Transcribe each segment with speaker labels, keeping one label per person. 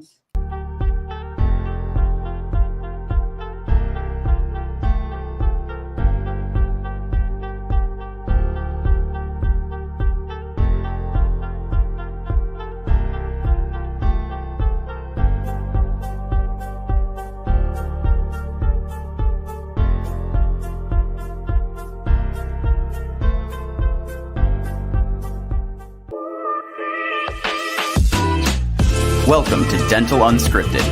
Speaker 1: goodness.
Speaker 2: Welcome to Dental Unscripted.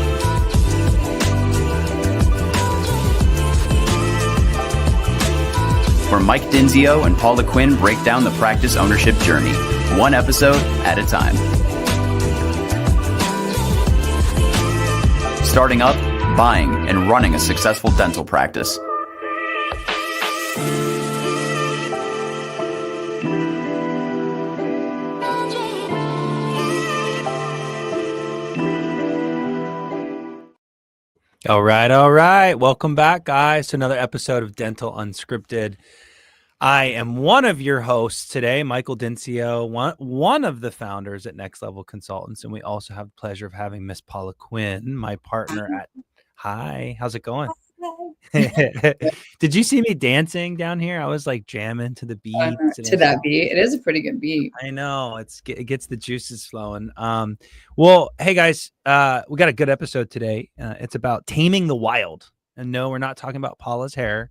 Speaker 2: Where Mike Dinzio and Paula Quinn break down the practice ownership journey, one episode at a time. Starting up, buying, and running a successful dental practice.
Speaker 3: All right. Welcome back, guys, to another episode of Dental Unscripted. I am one of your hosts today, Michael Dinzio, one of the founders at Next Level Consultants, and we also have the pleasure of having Miss Paula Quinn, my partner at. Hi, how's it going? Did you see me dancing down here? I was like jamming to the beat.
Speaker 1: To that beat. It is a pretty good beat.
Speaker 3: I know. It gets the juices flowing. Well, hey guys, we got a good episode today. It's about taming the wild. And no, we're not talking about Paula's hair.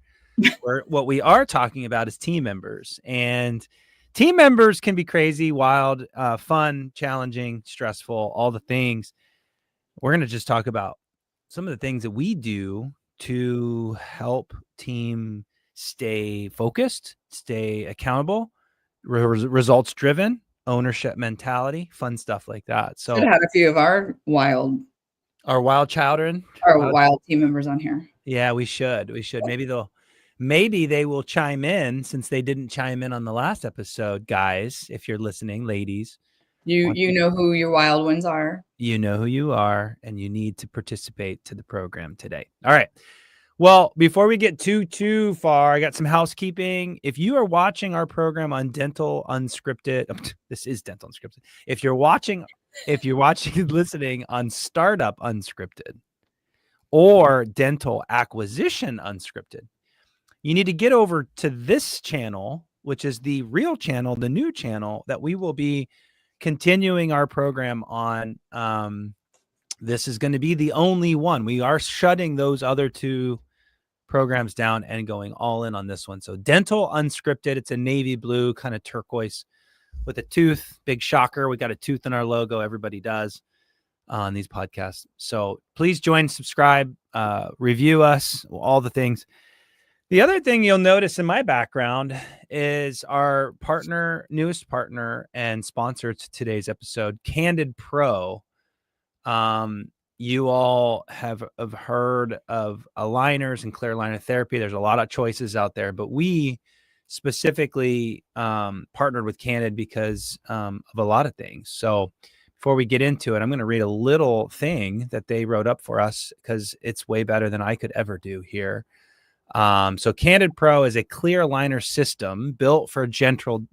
Speaker 3: What we are talking about is team members. And team members can be crazy, wild, fun, challenging, stressful, all the things. We're going to just talk about some of the things that we do to help team stay focused, stay accountable, results driven, ownership mentality, fun stuff like that. So
Speaker 1: should have a few of our wild
Speaker 3: children,
Speaker 1: wild team members on here.
Speaker 3: Yeah, we should. Maybe they will chime in, since they didn't chime in on the last episode. Guys, if you're listening, ladies,
Speaker 1: you know who your wild ones are.
Speaker 3: You know who you are, and you need to participate to the program today. All right. Well, before we get too far, I got some housekeeping. If you are watching our program on Dental Unscripted, this is Dental Unscripted. If you're watching, listening on Startup Unscripted or Dental Acquisition Unscripted, you need to get over to this channel, which is the real channel, the new channel that we will be continuing our program on. This is going to be the only one. We are shutting those other two programs down and going all in on this one. So Dental Unscripted, it's a navy blue kind of turquoise with a tooth. Big shocker. We got a tooth in our logo. Everybody does on these podcasts. So please join, subscribe, review us, all the things. The other thing you'll notice in my background is our newest partner and sponsor to today's episode, CandidPro. You all have heard of aligners and clear aligner therapy. There's a lot of choices out there, but we specifically partnered with Candid because of a lot of things. So before we get into it, I'm going to read a little thing that they wrote up for us because it's way better than I could ever do here. So CandidPro is a clear aligner system built for general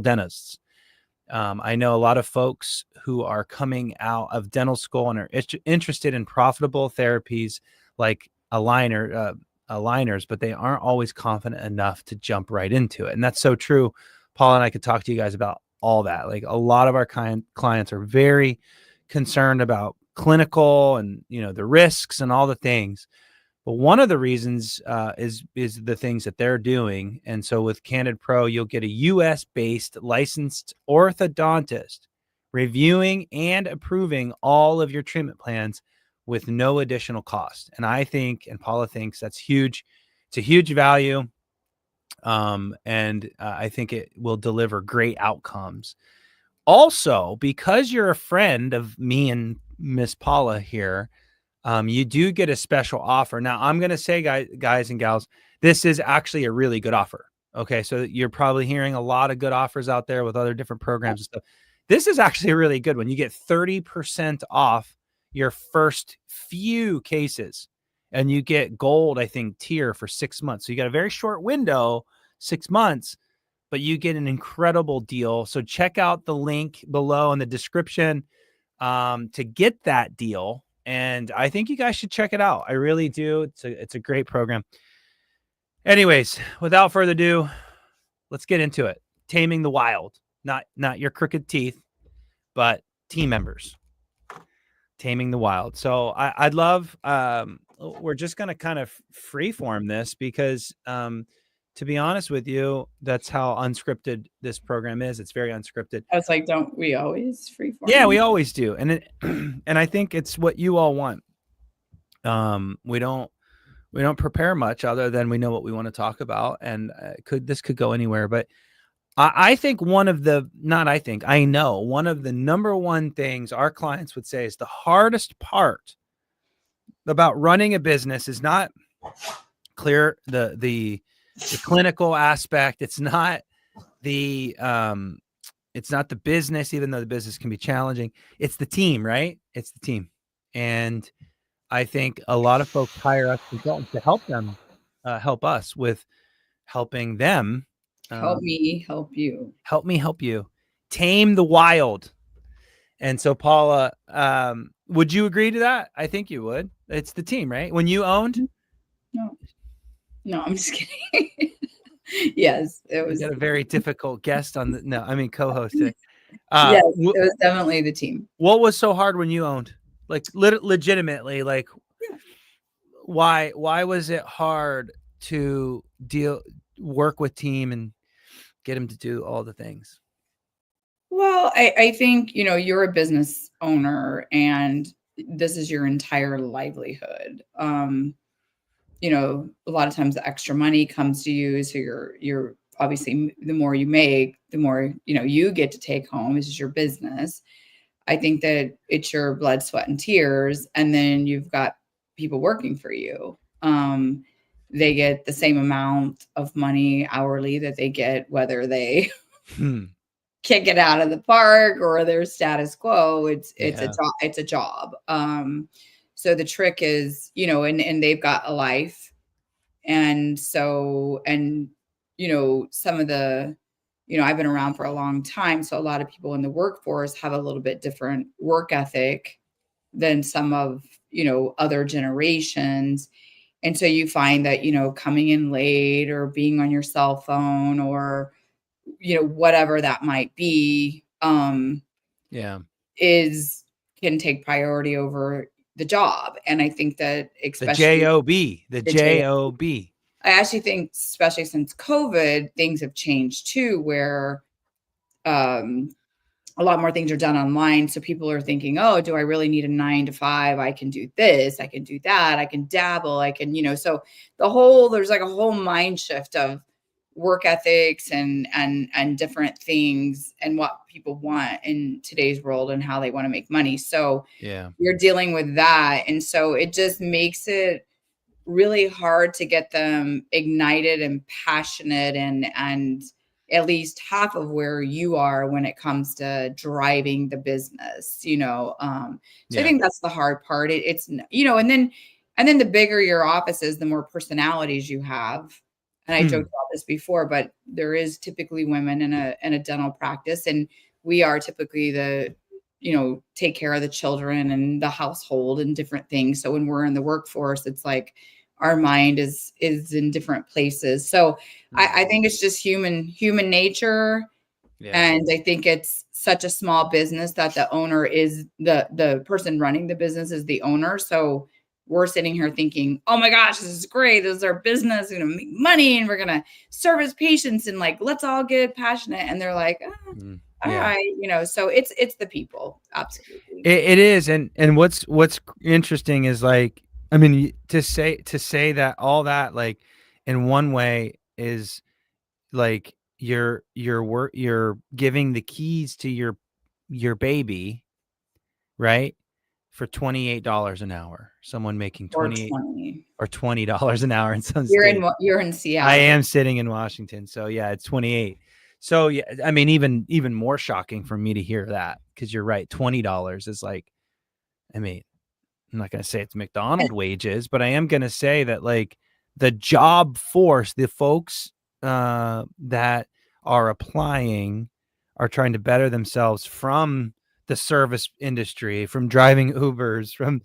Speaker 3: dentists. I know a lot of folks who are coming out of dental school and are interested in profitable therapies like aligners, but they aren't always confident enough to jump right into it. And that's so true. Paul and I could talk to you guys about all that. Like, a lot of our clients are very concerned about clinical and, the risks and all the things. But one of the reasons is the things that they're doing. And so with CandidPro, you'll get a US-based licensed orthodontist reviewing and approving all of your treatment plans with no additional cost. And I think, and Paula thinks, that's huge. It's a huge value. And I think it will deliver great outcomes. Also, because you're a friend of me and Miss Paula here, you do get a special offer. Now, I'm going to say, guys and gals, this is actually a really good offer. Okay. So you're probably hearing a lot of good offers out there with other different programs and stuff. This is actually a really good one. You get 30% off your first few cases, and you get gold, I think, tier for 6 months. So you got a very short window, 6 months, but you get an incredible deal. So check out the link below in the description. to get that deal. And I think you guys should check it out. I really do. It's a great program. Anyways, without further ado, let's get into it. Taming the wild, not your crooked teeth, but team members. Taming the wild. So I'd love, we're just going to kind of freeform this because, to be honest with you, that's how unscripted this program is. It's very unscripted.
Speaker 1: I was like, don't we always freeform?
Speaker 3: Yeah, we always do. And and I think it's what you all want. We don't prepare much other than we know what we want to talk about. And this could go anywhere, but I think I know one of the number one things our clients would say is the hardest part about running a business is not clear the clinical aspect. It's not the business, even though the business can be challenging. It's the team, right? It's the team. And I think a lot of folks hire us consultants to help them, help us with helping them.
Speaker 1: Help me help you.
Speaker 3: Help me help you. Tame the wild. And so, Paula, would you agree to that? I think you would. It's the team, right? When you owned?
Speaker 1: No, I'm just kidding. Yes, it was.
Speaker 3: We got a very difficult guest on co-host today.
Speaker 1: Yes, it was definitely the team.
Speaker 3: What was so hard when you owned? Like legitimately, like why was it hard to work with team and get them to do all the things?
Speaker 1: Well, I think, you're a business owner and this is your entire livelihood. A lot of times the extra money comes to you. So you're obviously, the more you make, the more, you get to take home. This is your business. I think that it's your blood, sweat, and tears. And then you've got people working for you. They get the same amount of money hourly that they get, whether they kick it out of the park or their status quo. It's a job. So the trick is, and they've got a life. And so, some of the, I've been around for a long time. So a lot of people in the workforce have a little bit different work ethic than some of, other generations. And so you find that, coming in late or being on your cell phone or, whatever that might be, can take priority over the job. And I think that especially
Speaker 3: the job.
Speaker 1: I actually think, especially since COVID, things have changed too, where a lot more things are done online. So people are thinking, oh, do I really need a 9 to 5? I can do this, I can do that, I can dabble, I can, so there's like a whole mind shift of work ethics and different things and what people want in today's world and how they want to make money. So you're dealing with that. And so it just makes it really hard to get them ignited and passionate and at least half of where you are when it comes to driving the business, So I think that's the hard part. It's, and then the bigger your office is, the more personalities you have. And I joked about this before, but there is typically women in a dental practice, and we are typically the, take care of the children and the household and different things. So when we're in the workforce, it's like our mind is in different places. So I think it's just human nature. Yeah. And I think it's such a small business that the owner is the person running the business is the owner. So we're sitting here thinking, oh my gosh, this is great. This is our business. We're going to make money and we're going to service patients and like, let's all get passionate. And they're like, all right, so it's the people. Absolutely.
Speaker 3: It is. And what's interesting is like, I mean, to say that all that, like in one way is like you're giving the keys to your baby, right? For $28 an hour, someone making $20 an hour in some state.
Speaker 1: You're in Seattle.
Speaker 3: I am sitting in Washington, so yeah, it's 28. So yeah, I mean, even more shocking for me to hear that, because you're right, $20 is like, I mean, I'm not going to say it's McDonald's wages, but I am going to say that like the job force, the folks that are applying are trying to better themselves from the service industry, from driving Ubers, from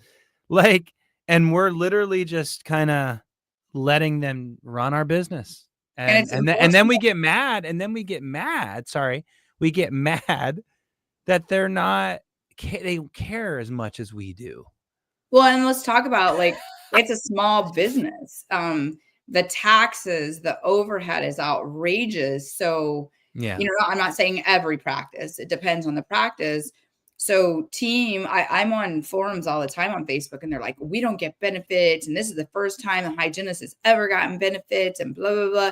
Speaker 3: like, and we're literally just kind of letting them run our business.
Speaker 1: And it's
Speaker 3: And then we
Speaker 1: enforceable.
Speaker 3: get mad, sorry, we get mad that they're not, they don't care as much as we do.
Speaker 1: Well, and let's talk about, like, it's a small business. The taxes, the overhead is outrageous. So,
Speaker 3: Yeah.
Speaker 1: I'm not saying every practice. It depends on the practice. So I'm on forums all the time on Facebook, and they're like, we don't get benefits. And this is the first time the hygienist has ever gotten benefits and blah, blah, blah.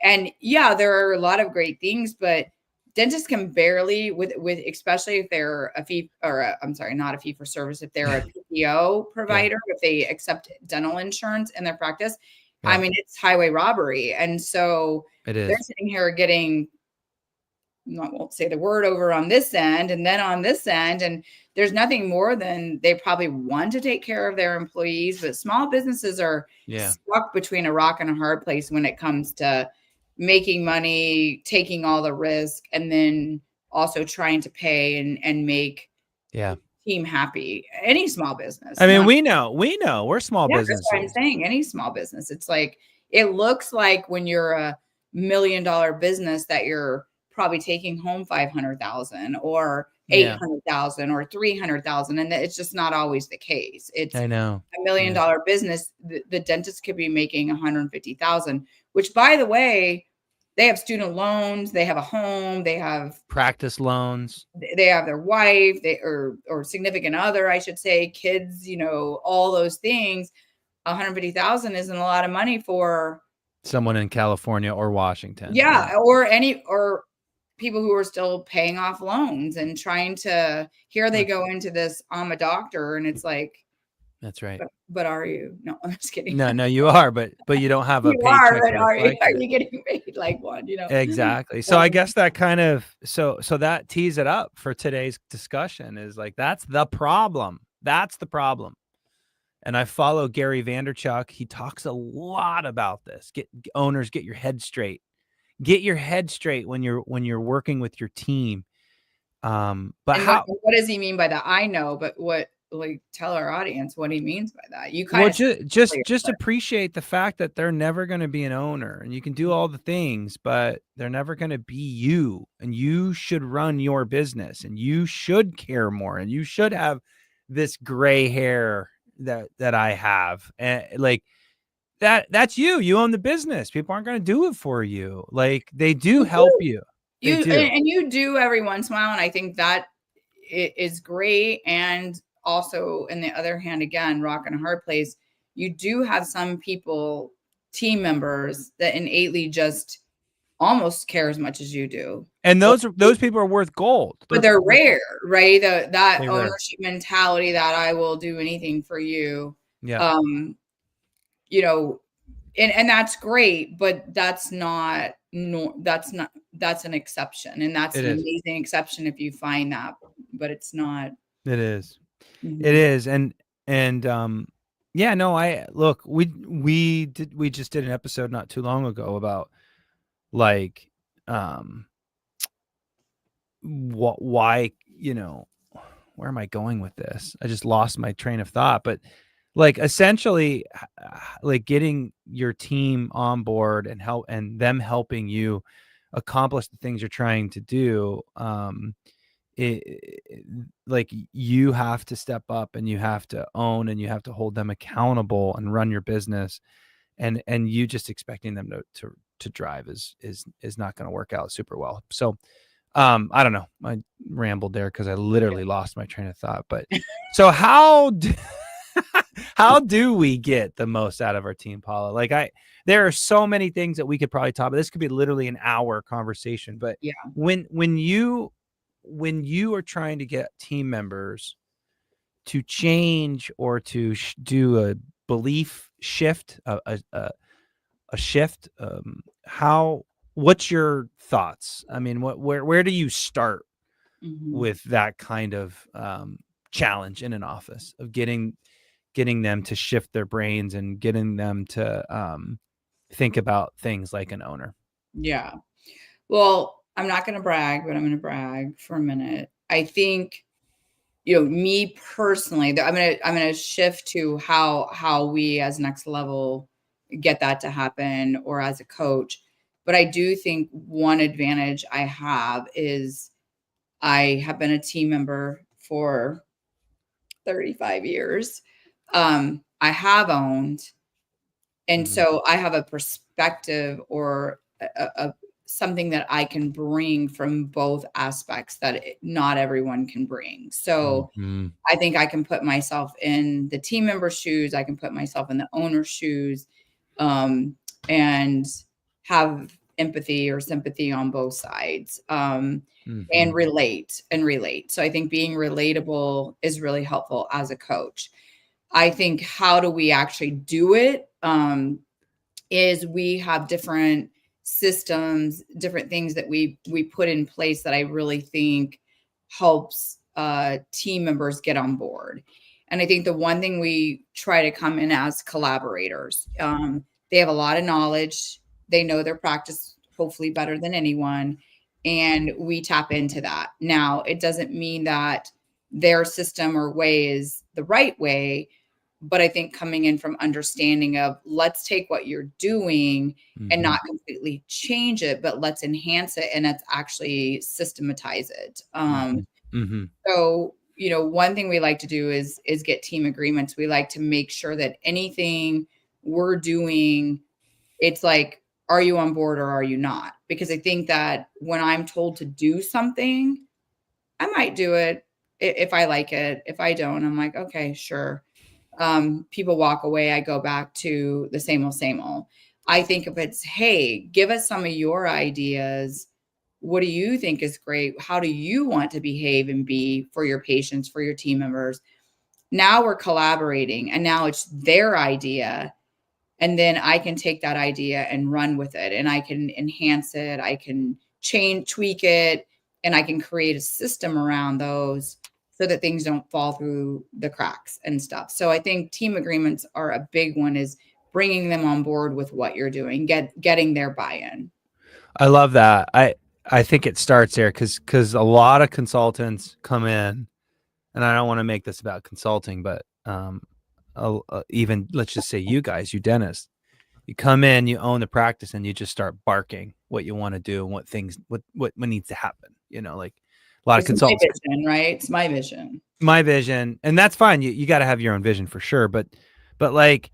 Speaker 1: And yeah, there are a lot of great things, but dentists can barely with especially if they're a fee or I'm sorry, not a fee for service, if they're a PPO provider, if they accept dental insurance in their practice.
Speaker 3: Yeah.
Speaker 1: I mean, it's highway robbery. And so
Speaker 3: It is.
Speaker 1: they're sitting here getting, I won't say the word, over on this end and then on this end. And there's nothing more than they probably want to take care of their employees. But small businesses are stuck between a rock and a hard place when it comes to making money, taking all the risk, and then also trying to pay and make team happy. Any small business.
Speaker 3: I mean, we know we're small businesses.
Speaker 1: That's what I'm saying. Any small business. It's like, it looks like when you're a $1 million business that you're probably taking home 500,000 or 800,000 or 300,000. And it's just not always the case. It's
Speaker 3: I know
Speaker 1: $1 million business. The dentist could be making 150,000, which, by the way, they have student loans, they have a home, they have
Speaker 3: practice loans,
Speaker 1: they have their wife, or significant other, I should say, kids, all those things. 150,000 isn't a lot of money for
Speaker 3: someone in California or Washington.
Speaker 1: Yeah. Or people who are still paying off loans and trying to, here they go into this, I'm a doctor, and it's like,
Speaker 3: that's right.
Speaker 1: But are you? No, I'm just kidding.
Speaker 3: No, you are, but you don't have a
Speaker 1: you
Speaker 3: paycheck.
Speaker 1: Are, but are you getting paid like one?
Speaker 3: Exactly. So I guess that kind of so that tees it up for today's discussion, is like, that's the problem. That's the problem. And I follow Gary Vaynerchuk. He talks a lot about this. Owners, get your head straight. Get your head straight when you're working with your team. But
Speaker 1: what does he mean by that? I know, but tell our audience what he means by that. You kind
Speaker 3: of just appreciate the fact that they're never going to be an owner, and you can do all the things, but they're never going to be you. And you should run your business, and you should care more, and you should have this gray hair that I have, and like that's you own the business. People aren't going to do it for you. Like, they do help you.
Speaker 1: And you do every once in a while. And I think that is great. And also, on the other hand, again, rock and a hard place, you do have some people, team members, that innately just almost care as much as you do.
Speaker 3: And those people are worth gold.
Speaker 1: But they're rare, right? That ownership mentality, that I will do anything for you.
Speaker 3: Yeah.
Speaker 1: And that's great, but that's an exception. And that's an amazing exception if you find that, but it's not.
Speaker 3: It is. Mm-hmm. It is. And we just did an episode not too long ago about, like, why, where am I going with this? I just lost my train of thought, but like, essentially, like, getting your team on board and them helping you accomplish the things you're trying to do. Like, you have to step up, and you have to own, and you have to hold them accountable and run your business. And you just expecting them to drive is not going to work out super well. So, I don't know. I rambled there because I literally lost my train of thought. But so how do we get the most out of our team, Paula? Like, there are so many things that we could probably talk about. This could be literally an hour conversation. But
Speaker 1: yeah,
Speaker 3: when you are trying to get team members to change or to do a belief shift, a shift, what's your thoughts? I mean, where do you start with that kind of challenge in an office of getting them to shift their brains and getting them to think about things like an owner?
Speaker 1: Yeah. Well, I'm not going to brag, but I'm going to brag for a minute. I think me personally, I'm gonna shift to how we as next level get that to happen, or as a coach. But I do think one advantage I have is I have been a team member for 35 years. I have owned, and so I have a perspective, or something that I can bring from both aspects that not everyone can bring. So
Speaker 3: Mm-hmm.
Speaker 1: I think I can put myself in the team member's shoes. I can put myself in the owner's shoes, and have empathy or sympathy on both sides, and relate. So I think being relatable is really helpful as a coach. I think how do we actually do it? Is we have different systems, different things that we put in place that I really think helps team members get on board. And I think the one thing we try to come in as collaborators, they have a lot of knowledge, they know their practice hopefully better than anyone, and we tap into that. Now, it doesn't mean that their system or way is the right way, but I think coming in from understanding of, let's take what you're doing and not completely change it, but let's enhance it, and let's actually systematize it. So, one thing we like to do is get team agreements. We like to make sure that anything we're doing, it's like, are you on board or are you not? Because I think that when I'm told to do something, I might do it if I like it. If I don't, I'm like, okay, sure. People walk away, I go back to the same old, same old. I think if it's, hey, give us some of your ideas. What do you think is great? How do you want to behave and be for your patients, for your team members? Now we're collaborating, and now it's their idea. And then I can take that idea and run with it, and I can enhance it. I can tweak it, and I can create a system around those so that things don't fall through the cracks and stuff. So I think team agreements are a big one, is bringing them on board with what you're doing, getting their buy-in.
Speaker 3: I love that. I think it starts there because a lot of consultants come in, and I don't want to make this about consulting, but even let's just say you guys, you dentists, you come in, you own the practice, and you just start barking what you want to do and what needs to happen. Like a lot of consultants.
Speaker 1: It's my vision, right? It's my vision.
Speaker 3: My vision, and that's fine. You got to have your own vision for sure, but like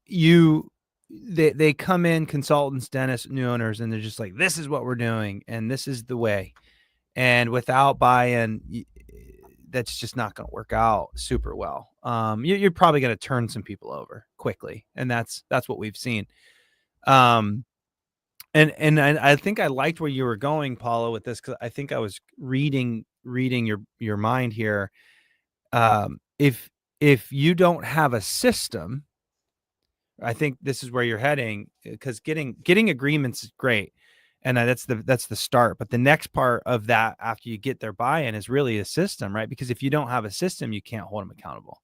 Speaker 3: they come in, consultants, dentists, new owners, and they're just like, this is what we're doing, and this is the way. And without buy-in, that's just not going to work out super well. You're probably going to turn some people over quickly, and that's what we've seen. And I think I liked where you were going, Paula, with this, because I think I was reading your mind here. If you don't have a system, I think this is where you're heading, because getting agreements is great, and that's the start. But the next part of that, after you get their buy-in, is really a system, right? Because if you don't have a system, you can't hold them accountable,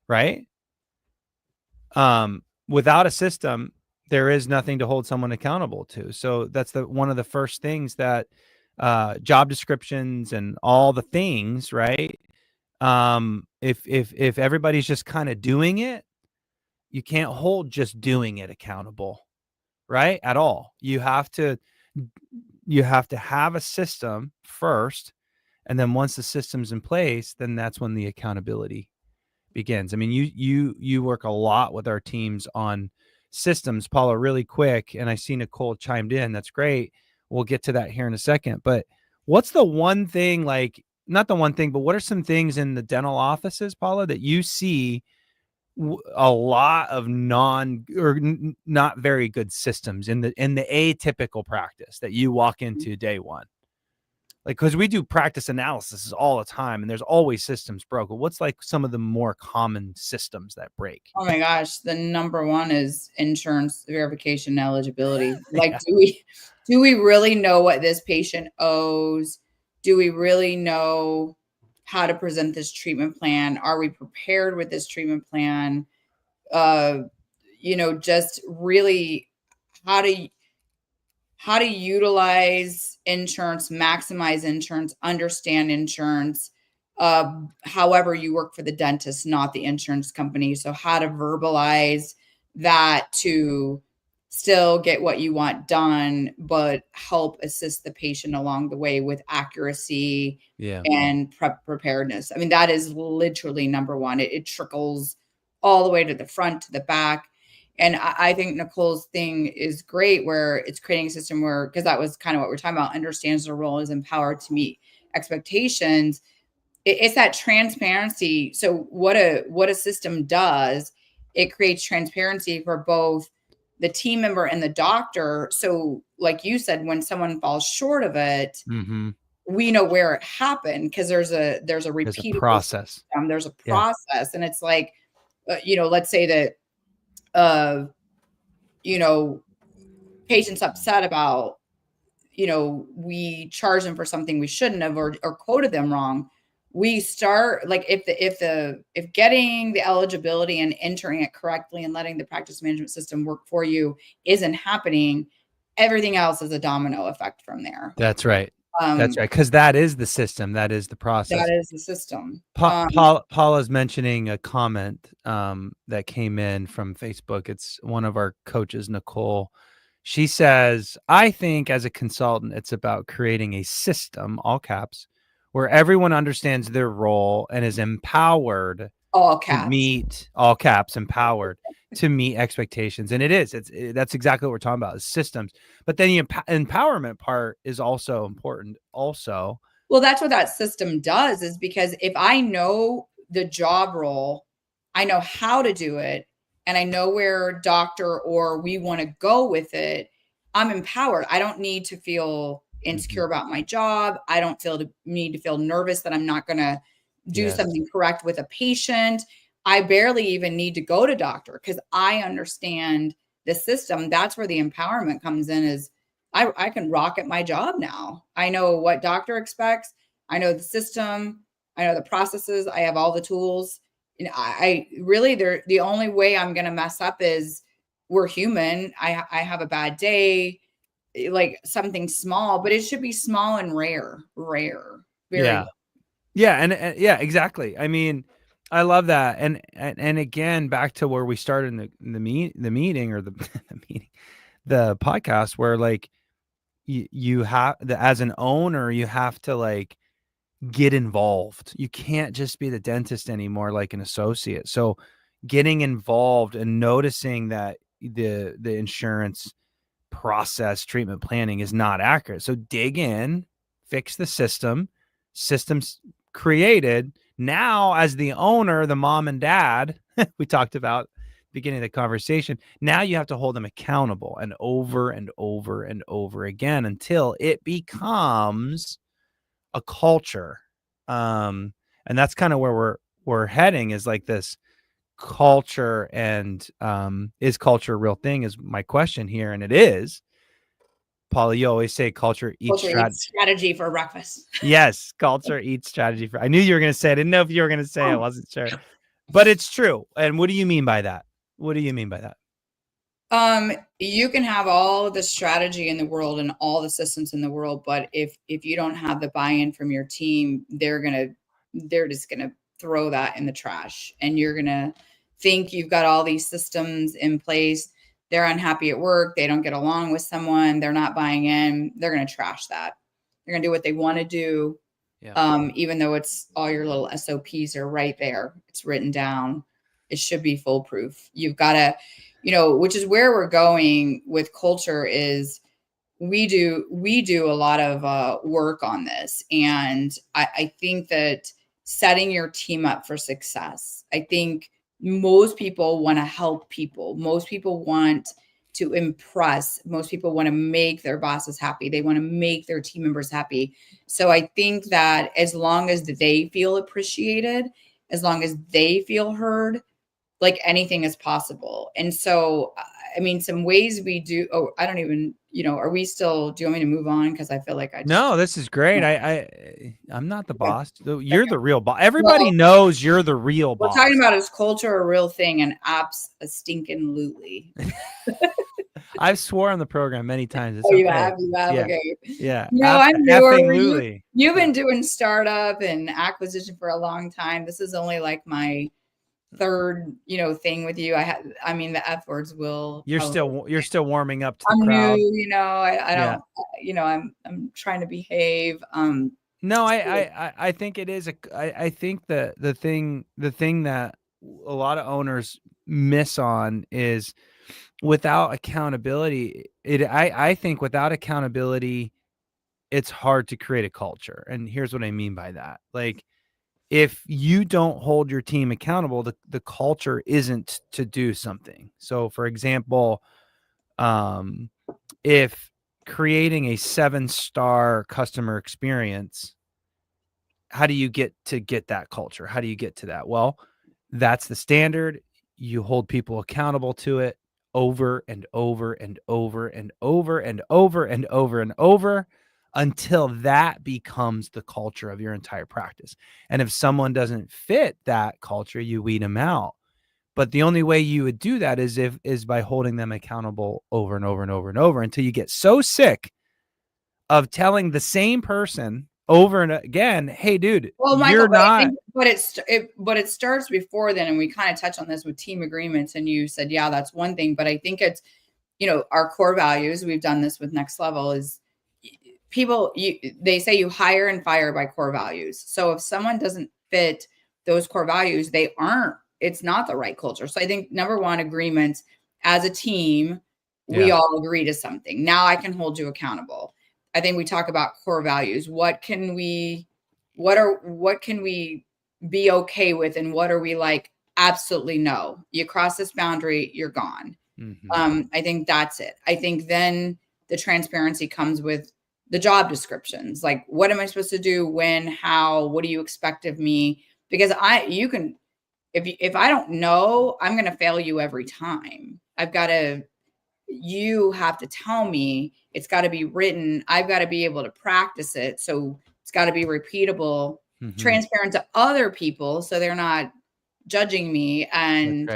Speaker 3: right? Without a system, there is nothing to hold someone accountable to. So that's one of the first things that job descriptions and all the things, right? If everybody's just kind of doing it, you can't hold just doing it accountable, right? At all. You have to have a system first, and then once the system's in place, then that's when the accountability begins. I mean, you work a lot with our teams on systems, Paula, really quick, and I see Nicole chimed in. That's great. We'll get to that here in a second. But what's the one thing, like, not the one thing, but what are some things in the dental offices, Paula, that you see a lot of not very good systems in the atypical practice that you walk into day one? Like, because we do practice analysis all the time, and there's always systems broken. What's like some of the more common systems that break?
Speaker 1: Oh my gosh, the number one is insurance verification eligibility. Like,
Speaker 3: Yeah.
Speaker 1: do we really know what this patient owes? Do we really know how to present this treatment plan? Are we prepared with this treatment plan? Just really how to utilize insurance, maximize insurance, understand insurance, However, you work for the dentist, not the insurance company. So how to verbalize that to still get what you want done, but help assist the patient along the way with accuracy and preparedness. I mean, that is literally number one. It trickles all the way to the front, to the back. And I think Nicole's thing is great, where it's creating a system where, because that was kind of what we're talking about, understands their role, is empowered to meet expectations. It's that transparency. So what a system does, it creates transparency for both the team member and the doctor. So like you said, when someone falls short of it, we know where it happened, because there's a repeatable
Speaker 3: process.
Speaker 1: System. There's a process. And it's like, let's say that, patient's upset about, we charged them for something we shouldn't have, or quoted them wrong. We start, like, if getting the eligibility and entering it correctly and letting the practice management system work for you isn't happening, everything else is a domino effect from there.
Speaker 3: That's right. That's right. Because that is the system. That is the process.
Speaker 1: That is the system.
Speaker 3: Paula's mentioning a comment that came in from Facebook. It's one of our coaches, Nicole. She says, I think as a consultant, it's about creating a system, all caps, where everyone understands their role and is empowered
Speaker 1: all caps.
Speaker 3: To meet, all caps, empowered to meet expectations. And that's exactly what we're talking about, is systems. But then the empowerment part is also important also.
Speaker 1: Well, that's what that system does, is because if I know the job role, I know how to do it, and I know where doctor or we want to go with it, I'm empowered. I don't need to feel insecure about my job. I don't need to feel nervous that I'm not going to do something correct with a patient. I barely even need to go to doctor, because I understand the system. That's where the empowerment comes in, is I can rock at my job now. I know what doctor expects. I know the system. I know the processes. I have all the tools. I really, the only way I'm going to mess up is, we're human. I have a bad day, like something small, but it should be small and rare. Very.
Speaker 3: Yeah. And yeah, exactly. I mean, I love that. And again, back to where we started in the meeting, or the meeting, the podcast, where like you have as an owner, you have to like get involved. You can't just be the dentist anymore, like an associate. So getting involved and noticing that the insurance process, treatment planning is not accurate. So dig in, fix the systems created. Now, as the owner, the mom and dad, we talked about at the beginning of the conversation, now you have to hold them accountable, and over and over and over again, until it becomes a culture. And that's kind of where we're heading, is like this culture. And is culture a real thing, is my question here. And it is. Paula, you always say culture eats
Speaker 1: strategy for breakfast.
Speaker 3: Yes, culture eats strategy for. I knew you were going to say it. I didn't know if you were going to say it. I wasn't sure. But it's true. And what do you mean by that?
Speaker 1: You can have all the strategy in the world and all the systems in the world, but if you don't have the buy-in from your team, they're just gonna throw that in the trash, and you're gonna think you've got all these systems in place. They're unhappy at work. They don't get along with someone. They're not buying in. They're gonna trash that. They're gonna do what they want to do. Yeah. Even though it's all your little SOPs are right there, it's written down. It should be foolproof. You've got to, which is where we're going with culture, is we do a lot of work on this. And I think that setting your team up for success, I think most people want to help people. Most people want to impress. Most people want to make their bosses happy. They want to make their team members happy. So I think that as long as they feel appreciated, as long as they feel heard, like anything is possible. And so, I mean, some ways we do, I don't even, are we still, do you want me to move on? Cause I feel like
Speaker 3: no, this is great. I'm not the boss. You're the real boss. Everybody knows you're the real boss.
Speaker 1: We're talking about, is culture a real thing? And apps a stinking lutely.
Speaker 3: I've swore on the program many times. It's
Speaker 1: Oh,
Speaker 3: okay.
Speaker 1: you have,
Speaker 3: Yeah.
Speaker 1: okay.
Speaker 3: Yeah.
Speaker 1: No, I'm newer.
Speaker 3: Effing Luli.
Speaker 1: You've been doing startup and acquisition for a long time. This is only like my third, thing with you. I mean, the F words will
Speaker 3: You're
Speaker 1: probably,
Speaker 3: still warming up to the
Speaker 1: I'm new,
Speaker 3: crowd.
Speaker 1: I
Speaker 3: Yeah.
Speaker 1: don't, I'm trying to behave.
Speaker 3: No, I think it is I think the thing that a lot of owners miss on is without accountability. I think without accountability, it's hard to create a culture. And here's what I mean by that. Like, if you don't hold your team accountable, the culture isn't to do something. So for example, if creating a 7-star customer experience, how do you get that culture? How do you get to that? Well, that's the standard. You hold people accountable to it over and over and over and over and over and over and over until that becomes the culture of your entire practice. And if someone doesn't fit that culture, you weed them out. But the only way you would do that is by holding them accountable over and over and over and over until you get so sick of telling the same person over and again, hey, dude,
Speaker 1: Well, Michael,
Speaker 3: you're
Speaker 1: but I
Speaker 3: not.
Speaker 1: think but it starts before then, and we kind of touched on this with team agreements, and you said, yeah, that's one thing, but I think it's, our core values. We've done this with Next Level is they say you hire and fire by core values. So if someone doesn't fit those core values, it's not the right culture. So I think number one, agreements as a team, we all agree to something. Now I can hold you accountable. I think we talk about core values. What can we be okay with, and what are we like, absolutely no. You cross this boundary, you're gone. I think that's it. I think then the transparency comes with the job descriptions. Like, what am I supposed to do? When? How? What do you expect of me? Because if I don't know, I'm going to fail you every time. You have to tell me. It's got to be written. I've got to be able to practice it. So it's got to be repeatable, transparent to other people, so they're not judging me. And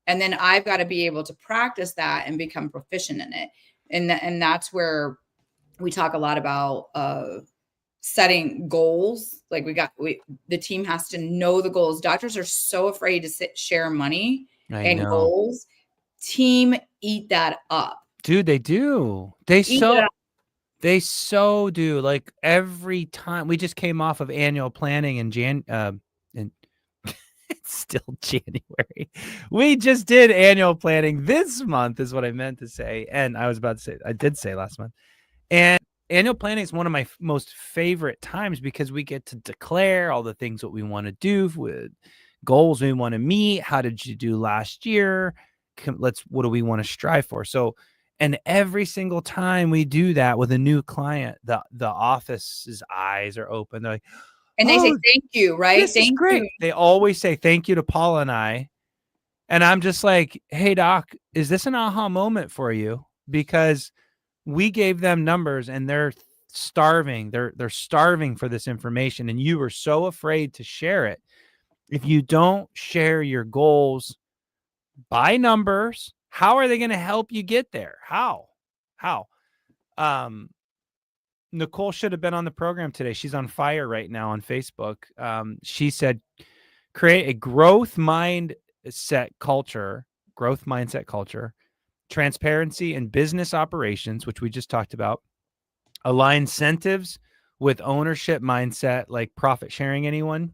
Speaker 1: then I've got to be able to practice that and become proficient in it. And that's where we talk a lot about setting goals. Like the team has to know the goals. Doctors are so afraid to share money and goals. Team eat that up.
Speaker 3: Dude, they do. They so do. Like, every time we just came off of annual planning and it's still January. We just did annual planning this month is what I meant to say. And I was about to say, I did say last month. And annual planning is one of my most favorite times because we get to declare all the things that we want to do, with goals we want to meet. How did you do last year? What do we want to strive for? So, and every single time we do that with a new client, the office's eyes are open. They're like,
Speaker 1: and they say, thank you, right?
Speaker 3: This is great.
Speaker 1: You.
Speaker 3: They always say thank you to Paula and I. And I'm just like, hey, doc, is this an aha moment for you? Because we gave them numbers and they're starving. They're starving for this information. And you were so afraid to share it. If you don't share your goals by numbers, how are they going to help you get there? How? Nicole should have been on the program today. She's on fire right now on Facebook. She said, create a growth mindset culture, transparency in business operations, which we just talked about, align incentives with ownership mindset, like profit sharing. Anyone? ?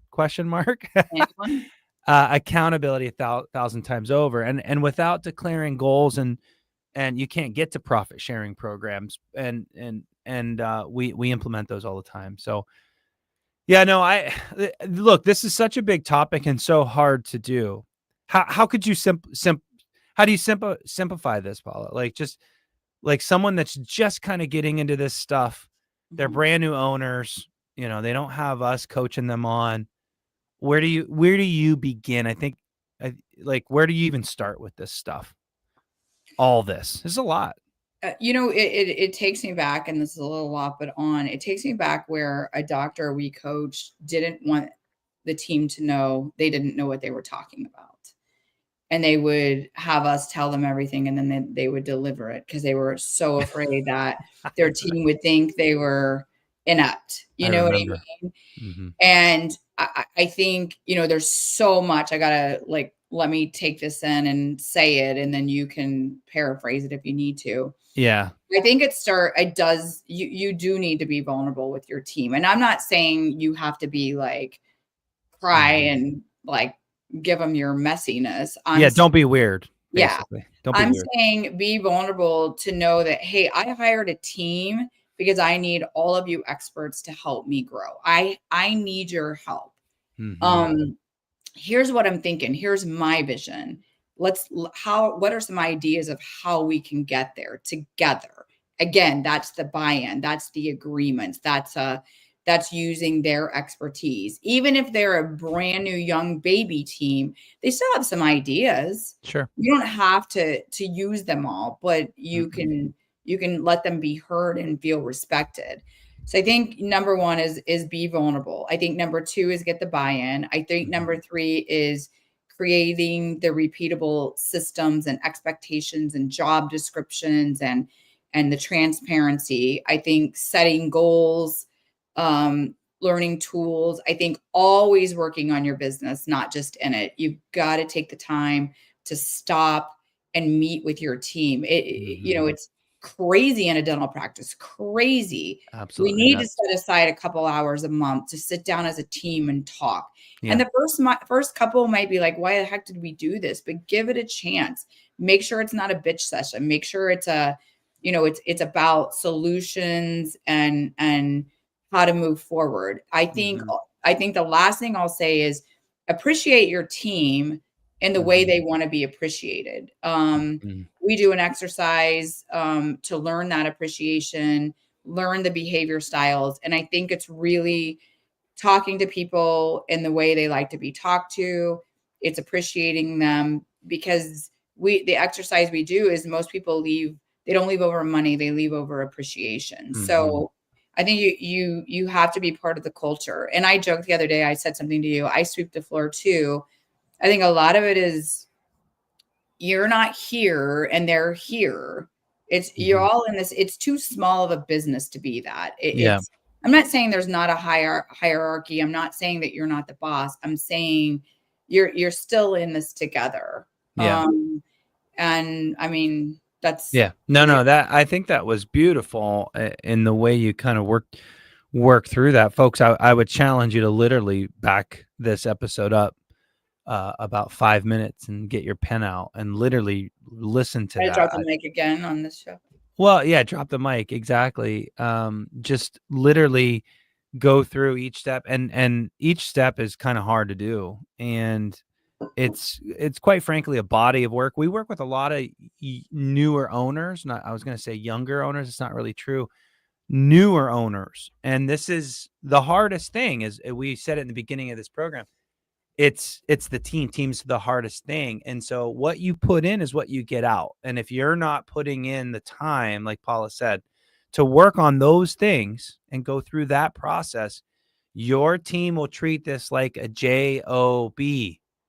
Speaker 3: Accountability 1,000 times over, and without declaring goals, and you can't get to profit sharing programs, and we implement those all the time. So yeah, no, look, this is such a big topic and so hard to do. How could you how do you simplify this, Paula? Like, just like someone that's just kind of getting into this stuff, they're brand new owners, they don't have us coaching them on. Where do you begin? I think, where do you even start with this stuff? All this is a lot.
Speaker 1: It takes me back, and this is a little off, but it takes me back where a doctor we coached didn't want the team to know, they didn't know what they were talking about. and they would have us tell them everything, and then they would deliver it because they were so afraid that their team would think they were inept. You
Speaker 3: I
Speaker 1: know what I
Speaker 3: remember.
Speaker 1: mean?
Speaker 3: Mm-hmm.
Speaker 1: And I think, there's so much I gotta let me take this in and say it, and then you can paraphrase it if you need to.
Speaker 3: Yeah.
Speaker 1: I think you do need to be vulnerable with your team. And I'm not saying you have to be like cry and like give them your messiness.
Speaker 3: Don't be weird.
Speaker 1: Yeah.
Speaker 3: Basically, don't be
Speaker 1: I'm
Speaker 3: weird.
Speaker 1: saying be vulnerable to know that, hey, I hired a team because I need all of you experts to help me grow. I need your help. Here's what I'm thinking. Here's my vision. What are some ideas of how we can get there together? Again, that's the buy-in. That's the agreements. That's using their expertise. Even if they're a brand new young baby team, they still have some ideas.
Speaker 3: Sure.
Speaker 1: You don't have to use them all, but you can let them be heard and feel respected. So I think number one is be vulnerable. I think number two is get the buy-in. I think number three is creating the repeatable systems and expectations and job descriptions and the transparency. I think setting goals, learning tools. I think always working on your business, not just in it. You've got to take the time to stop and meet with your team. It's crazy in a dental practice, crazy.
Speaker 3: Absolutely.
Speaker 1: We need to set aside a couple hours a month to sit down as a team and talk.
Speaker 3: Yeah.
Speaker 1: And the first couple might be like, why the heck did we do this? But give it a chance. Make sure it's not a bitch session. Make sure it's it's about solutions and how to move forward. I think the last thing I'll say is appreciate your team in the way they want to be appreciated. We do an exercise to learn that appreciation, learn the behavior styles. And I think it's really talking to people in the way they like to be talked to. It's appreciating them, because the exercise we do is most people they don't leave over money, they leave over appreciation. So I think you have to be part of the culture. And I joked the other day, I said something to you, I sweep the floor too. I think a lot of it is you're not here and they're here. You're all in this. It's too small of a business to be that. I'm not saying there's not a hierarchy. I'm not saying that you're not the boss. I'm saying you're still in this together.
Speaker 3: Yeah.
Speaker 1: And I mean, that's
Speaker 3: no, that I think that was beautiful in the way you kind of work through that, folks. I would challenge you to literally back this episode up about 5 minutes and get your pen out and literally listen to that.
Speaker 1: Drop the mic again on this show.
Speaker 3: Well, yeah, drop the mic. Exactly. Just literally go through each step, and each step is kind of hard to do. And it's quite frankly a body of work. We work with a lot of newer owners. I was going to say younger owners. It's not really true. Newer owners. And this is the hardest thing, as we said it in the beginning of this program. It's the team's the hardest thing. And so what you put in is what you get out. And if you're not putting in the time, like Paula said, to work on those things and go through that process, your team will treat this like a job.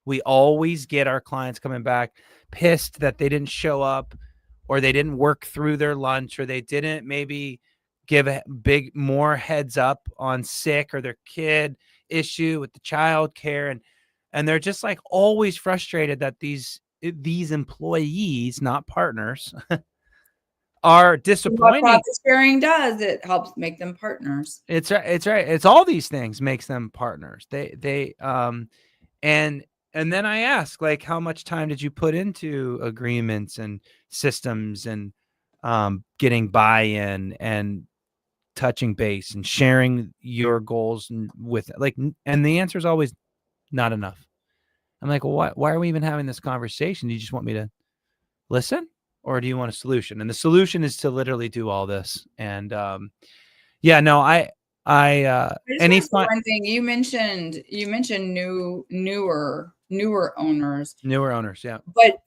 Speaker 3: We always get our clients coming back pissed that they didn't show up, or they didn't work through their lunch, or they didn't maybe give a more heads up on sick or their kid issue with the child care. And they're just like always frustrated that these employees, not partners, are disappointing.
Speaker 1: What profit sharing does, it helps make them partners.
Speaker 3: It's right. It's all these things makes them partners. And then I ask, like, how much time did you put into agreements and systems and getting buy-in and touching base and sharing your goals and the answer is always not enough. I'm like, well, why are we even having this conversation? Do you just want me to listen, or do you want a solution? And the solution is to literally do all this. And one thing
Speaker 1: you mentioned newer owners.
Speaker 3: Yeah.
Speaker 1: But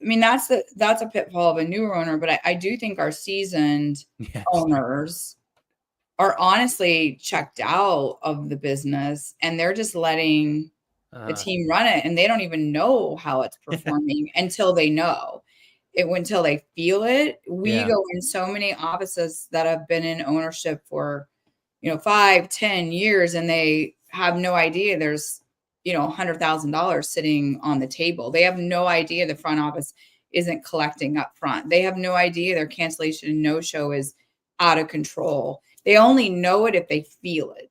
Speaker 1: I mean, that's a pitfall of a newer owner. But I do think our seasoned owners are honestly checked out of the business, and they're just letting the team run it, and they don't even know how it's performing until they know it, until they feel it. We go in so many offices that have been in ownership for, 5-10 years, and they have no idea there's, $100,000 sitting on the table. They have no idea the front office isn't collecting up front. They have no idea their cancellation and no-show is out of control. They only know it if they feel it.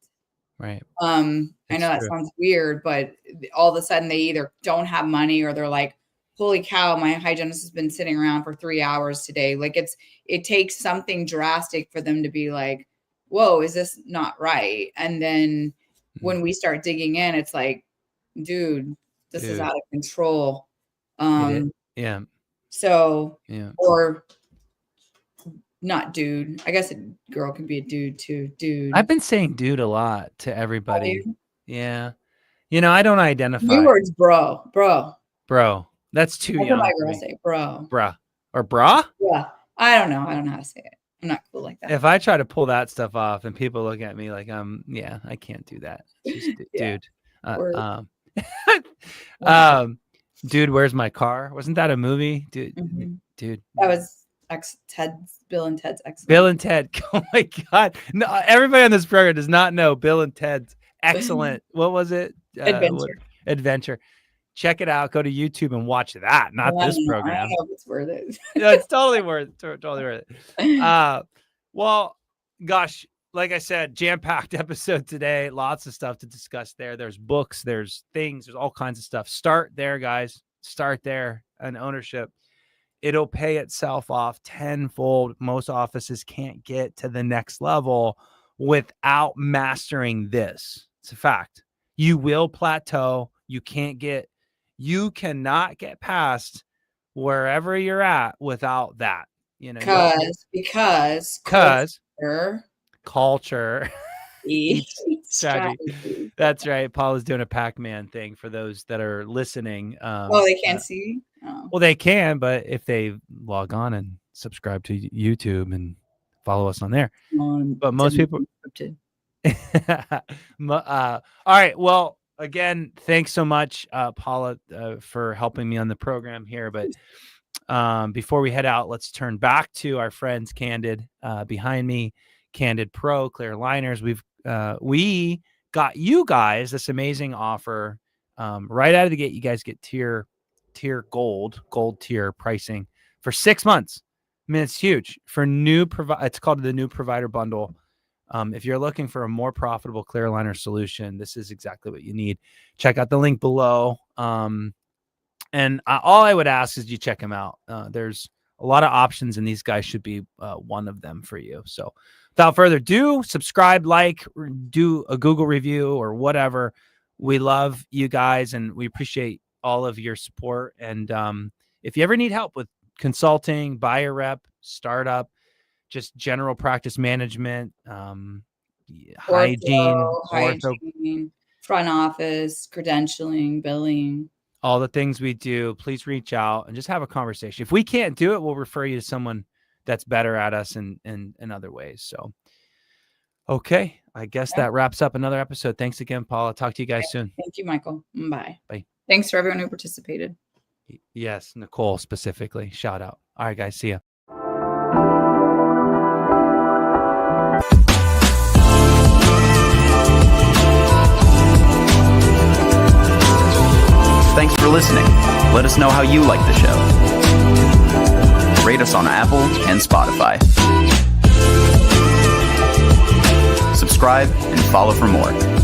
Speaker 3: Right.
Speaker 1: I know that sounds weird, but all of a sudden they either don't have money, or they're like, holy cow, my hygienist has been sitting around for 3 hours today. Like it takes something drastic for them to be like, whoa, is this not right? And then when we start digging in, it's like, dude, this is out of control.
Speaker 3: Yeah.
Speaker 1: So, or not dude. I guess a girl can be a dude too. Dude.
Speaker 3: I've been saying dude a lot to everybody. Yeah. I don't identify.
Speaker 1: New words, bro.
Speaker 3: That's too young.
Speaker 1: That's what my girls say, bro.
Speaker 3: Bruh. Or bra?
Speaker 1: Yeah. I don't know. I don't know how to say it. I'm not cool like that.
Speaker 3: If I try to pull that stuff off and people look at me like I can't do that. Just, dude. Dude, where's my car? Wasn't that a movie? Dude.
Speaker 1: That was Bill and Ted's Excellent.
Speaker 3: Bill and Ted. Oh my God. No, everybody on this program does not know Bill and Ted's Excellent. What was it? Adventure. Check it out. Go to YouTube and watch that. Not this program.
Speaker 1: I don't know if it's worth it.
Speaker 3: No, it's totally worth it. Well, gosh, like I said, jam-packed episode today. Lots of stuff to discuss there. There's books, there's things, there's all kinds of stuff. Start there, guys. Start there. An ownership. It'll pay itself off tenfold. Most offices can't get to the next level without mastering this. It's a fact. You will plateau. You cannot get past wherever you're at without that.
Speaker 1: Because culture strategy.
Speaker 3: That's right. Paul is doing a Pac-Man thing for those that are listening.
Speaker 1: They can't see.
Speaker 3: Well, they can, but if they log on and subscribe to YouTube and follow us on there. But most people. All right. Well, again, thanks so much, Paula, for helping me on the program here. But before we head out, let's turn back to our friends Candid behind me, CandidPro, clear liners. We got you guys this amazing offer right out of the gate. You guys get tier gold tier pricing for 6 months. I mean, it's huge for it's called the new provider bundle. If you're looking for a more profitable clear aligner solution, this is exactly what you need. Check out the link below. And all I would ask is you check them out. There's a lot of options, and these guys should be one of them for you. So without further ado, subscribe, do a Google review or whatever. We love you guys, and we appreciate all of your support. And if you ever need help with consulting, buyer rep, startup, just general practice management, hygiene,
Speaker 1: front office, credentialing, billing,
Speaker 3: all the things we do, please reach out and just have a conversation. If we can't do it, we'll refer you to someone that's better at us in other ways. So, okay. I guess that wraps up another episode. Thanks again, Paula. Talk to you guys soon.
Speaker 1: Thank you, Michael. Bye.
Speaker 3: Bye.
Speaker 1: Thanks for everyone who participated.
Speaker 3: Yes. Nicole specifically. Shout out. All right, guys. See ya.
Speaker 2: Thanks for listening. Let us know how you like the show. Rate us on Apple and Spotify. Subscribe and follow for more.